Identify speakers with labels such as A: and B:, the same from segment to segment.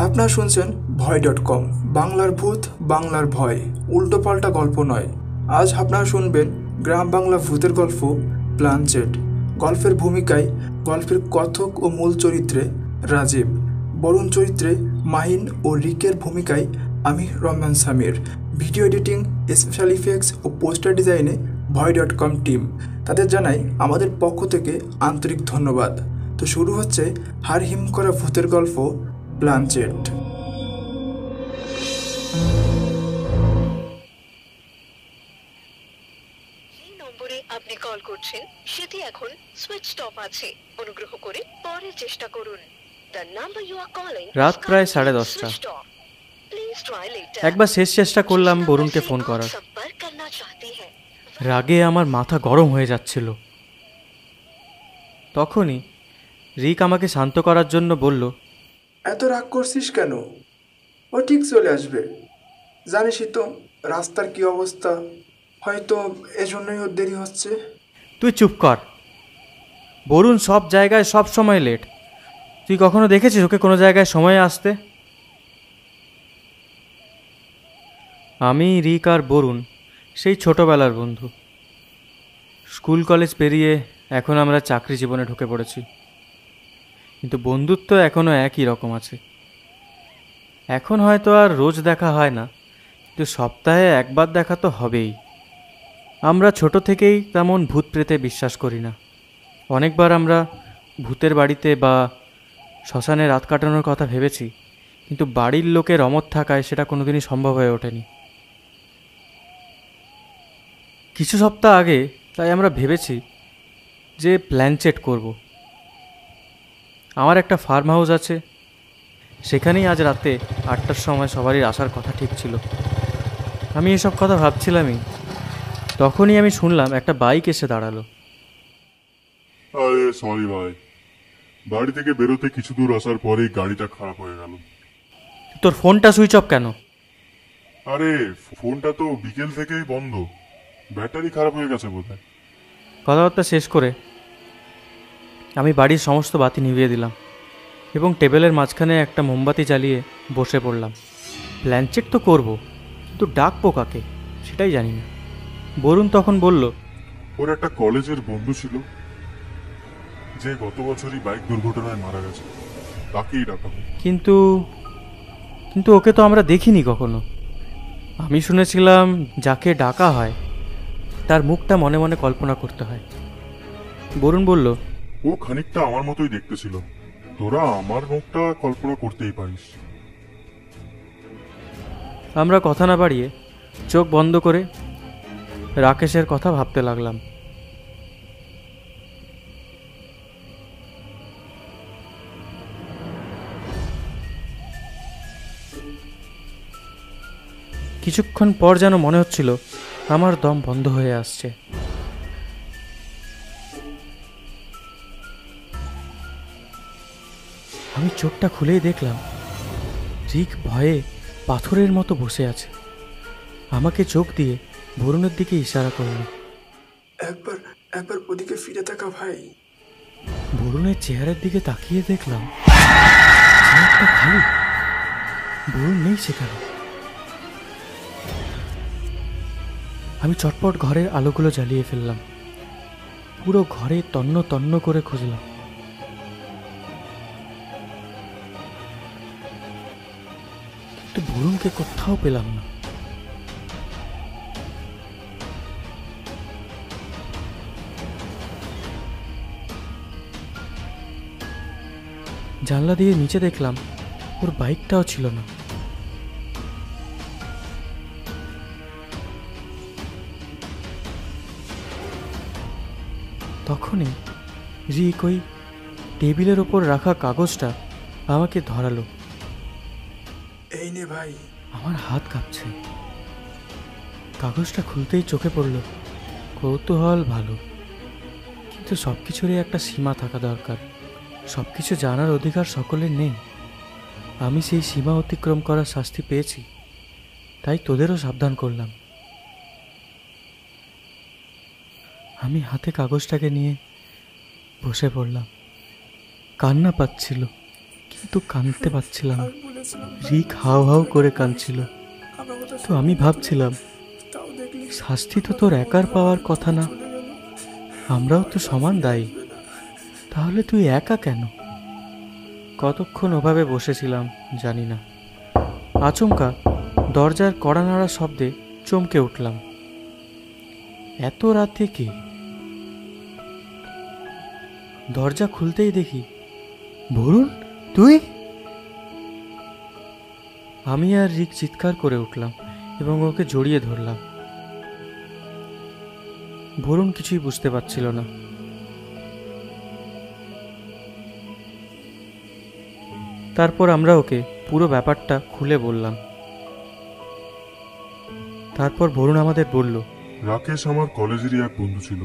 A: আপনারা শুনছেন ভয়.com, বাংলার ভূত, বাংলার ভয়, উল্টোপাল্টা গল্প নয়। আজ আপনারা শুনবেন গ্রাম বাংলা ভূতের গল্প প্ল্যানচেট। গল্পের ভূমিকায় গল্পের কথক ও মূল চরিত্রে রাজীব, বরুণ চরিত্রে মাহিন ও রিকের ভূমিকায় আমি Rahman Samir. Video editing, special effects ও পোস্টার ডিজাইনে ভয়.com টিম। তাদের জানাই আমাদের পক্ষ থেকে আন্তরিক ধন্যবাদ। তো শুরু হচ্ছে হাড়হিম করা ভূতের গল্প প্ল্যানচেট।
B: নম্বরে আপনি কল করছেন সেটি এখন সুইচ অফ আছে, অনুগ্রহ করে পরে চেষ্টা করুন।
C: রাত প্রায় 10:30। একবার শেষ চেষ্টা করলাম বরুণকে ফোন করার। রাগে আমার মাথা গরম হয়ে যাচ্ছিল। তখনই রিক আমাকে শান্ত করার জন্য বলল,
A: এত রাগ করছিস কেন? ও ঠিক চলে আসবে। জানিসই তো রাস্তার কি অবস্থা, হয়তো এজন্যই ওর দেরি হচ্ছে।
C: তুই চুপ কর। বরুণ সব জায়গায় সব সময় লেট। তুই কখনো দেখেছিস ওকে কোনো জায়গায় সময়ে আসতে? আমি, রিক আর বরুণ সেই ছোটোবেলার বন্ধু। স্কুল কলেজ পেরিয়ে এখন আমরা চাকরি জীবনে ঢুকে পড়েছি, কিন্তু বন্ধুত্ব এখনও একই রকম আছে। এখন হয়তো আর রোজ দেখা হয় না, কিন্তু সপ্তাহে একবার দেখা তো হবেই। আমরা ছোট থেকেই তেমন ভূত প্রেতে বিশ্বাস করি না। অনেকবার আমরা ভূতের বাড়িতে বা শ্মশানে রাত কাটানোর কথা ভেবেছি, কিন্তু বাড়ির লোকের অমত থাকায় সেটা কোনোদিনই সম্ভব হয়ে ওঠেনি। কিছু সপ্তাহ আগে তাই আমরা ভেবেছি যে প্ল্যানচেট করব। আমার একটা ফার্ম হাউস আছে, সেখানেই আজ রাতে 8টার সময় সবারই আসার কথা ঠিক ছিল। আমি এসব কথা ভাবছিলামই, তখনই আমি শুনলাম একটা বাইক এসে দাঁড়ালো।
D: আরে সরি ভাই, বাড়ি থেকে বেরোতে কিছু দূর আসার পরেই গাড়িটা খারাপ হয়ে গেল।
C: তোর ফোনটা সুইচ অফ কেন?
D: আরে ফোনটা তো বিকেল থেকেই বন্ধ, ব্যাটারি খারাপ হয়ে গেছে বোধহয়।
C: কথাবার্তা শেষ করে আমি বাড়ির সমস্ত বাতি নিভিয়ে দিলাম এবং টেবিলের মাঝখানে একটা মোমবাতি জ্বালিয়ে বসে পড়লাম। প্ল্যানচেট তো করব, কিন্তু ডাকবো কাকে সেটাই জানি না। বরুণ তখন বলল,
D: ওর একটা কলেজের বন্ধু ছিল যে গত বছরই বাইক দুর্ঘটনায় মারা গেছে, তাকেই ডাকাবো।
C: কিন্তু ওকে তো আমরা দেখিনি কখনো। আমি শুনেছিলাম যাকে ডাকা হয় তার মুখটা মনে মনে কল্পনা করতে হয়। বরুণ বলল,
D: ও খানিকটা আমার মতোই দেখতে ছিল, তোরা আমার মুখটা কল্পনা করতেই পারিস।
C: আমরা কথা না বাড়িয়ে চোখ বন্ধ করে রাকেশের কথা ভাবতে লাগলাম। কিছুক্ষণ পর যেন মনে হচ্ছিল আমার দম বন্ধ হয়ে আসছে। আমি চোখটা খুলেই দেখলাম রিক ভয়ে পাথরের মতো বসে আছে। আমাকে চোখ দিয়ে বরুণের দিকে ইশারা করল।
A: একবার ওদিকে ফিরে তাকা ভাই।
C: বরুণের চেহারার দিকে তাকিয়ে দেখলাম চেহারাটা খালি, বরুণ নেই সেখানে। আমি চটপট ঘরের আলোগুলো জ্বালিয়ে ফেললাম, পুরো ঘরে তন্ন তন্ন করে খুঁজলাম। কিন্তু বরুণকে কোথাও পেলাম না। জানলা দিয়ে নিচে দেখলাম ওর বাইকটাও ছিল না। তখনই রিক ওই টেবিলের ওপর রাখা কাগজটা আমাকে ধরালো।
A: এই নে ভাই।
C: আমার হাত কাঁপছে। কাগজটা খুলতেই চোখে পড়ল কৌতূহল ভালো, কিন্তু সবকিছুরই একটা সীমা থাকা দরকার। সবকিছু জানার অধিকার সকলের নেই। আমি সেই সীমা অতিক্রম করার শাস্তি পেয়েছি, তাই তোদেরও সাবধান করলাম। আমি হাতে কাগজটাকে নিয়ে বসে পড়লাম। কান্না পাচ্ছিল, কিন্তু কাঁদতে পারছিলাম। রিক হাউ হাউ করে কাঁদছিল। তো আমি ভাবছিলাম, শাস্তি তো তোর একার পাওয়ার কথা না, আমরাও তো সমান দায়ী। তাহলে তুই একা কেন? কতক্ষণ ওভাবে বসেছিলাম জানি না। আচমকা দরজার কড়া নাড়া শব্দে চমকে উঠলাম। এত রাতে কে? দরজা খুলতেই দেখি, বরুণ তুই! আমি আর রিক চিৎকার করে উঠলাম এবং ওকে জড়িয়ে ধরলাম। বরুণ কিছুই বুঝতে পারছিল না। তারপর আমরা ওকে পুরো ব্যাপারটা খুলে বললাম। তারপর বরুণ আমাদের বলল,
D: রাকেশ আমার কলেজেরই এক বন্ধু ছিল।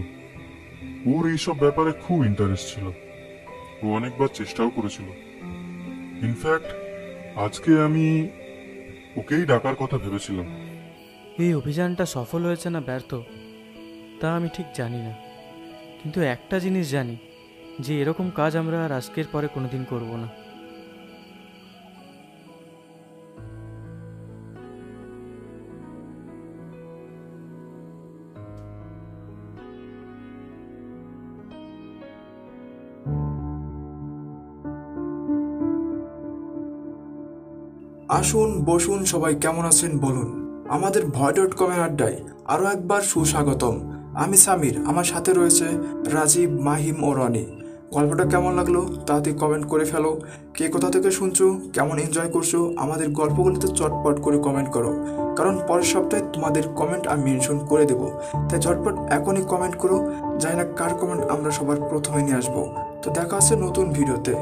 D: ওর এইসব ব্যাপারে খুব ইন্টারেস্ট ছিল। ও অনেকবার চেষ্টাও করেছিল। ইনফ্যাক্ট আজকে আমি ওকেই ডাকার কথা ভেবেছিলাম।
C: এই অভিযানটা সফল হয়েছে না ব্যর্থ তা আমি ঠিক জানি না, কিন্তু একটা জিনিস জানি, যে এরকম কাজ আমরা আর আজকের পরে কোনোদিন করব না।
A: আসুন বসুন, সবাই কেমন আছেন বলুন। আমাদের ভয়.com-এর আড্ডায় আরও একবার সুস্বাগতম। আমি সামির, আমার সাথে রয়েছে রাজীব, মাহিম ও রনি। গল্পটা কেমন লাগলো তাতে কমেন্ট করে ফেলো। কে কোথা থেকে শুনছো, কেমন এনজয় করছো আমাদের গল্পগুলোতে চটপট করে কমেন্ট করো, কারণ পরের সপ্তাহে তোমাদের কমেন্ট আমি মেনশন করে দেবো। তাই ঝটপট এখনই কমেন্ট করো। জানি না কার কমেন্ট আমরা সবার প্রথমে নিয়ে আসবো। তো দেখা হচ্ছে নতুন ভিডিওতে।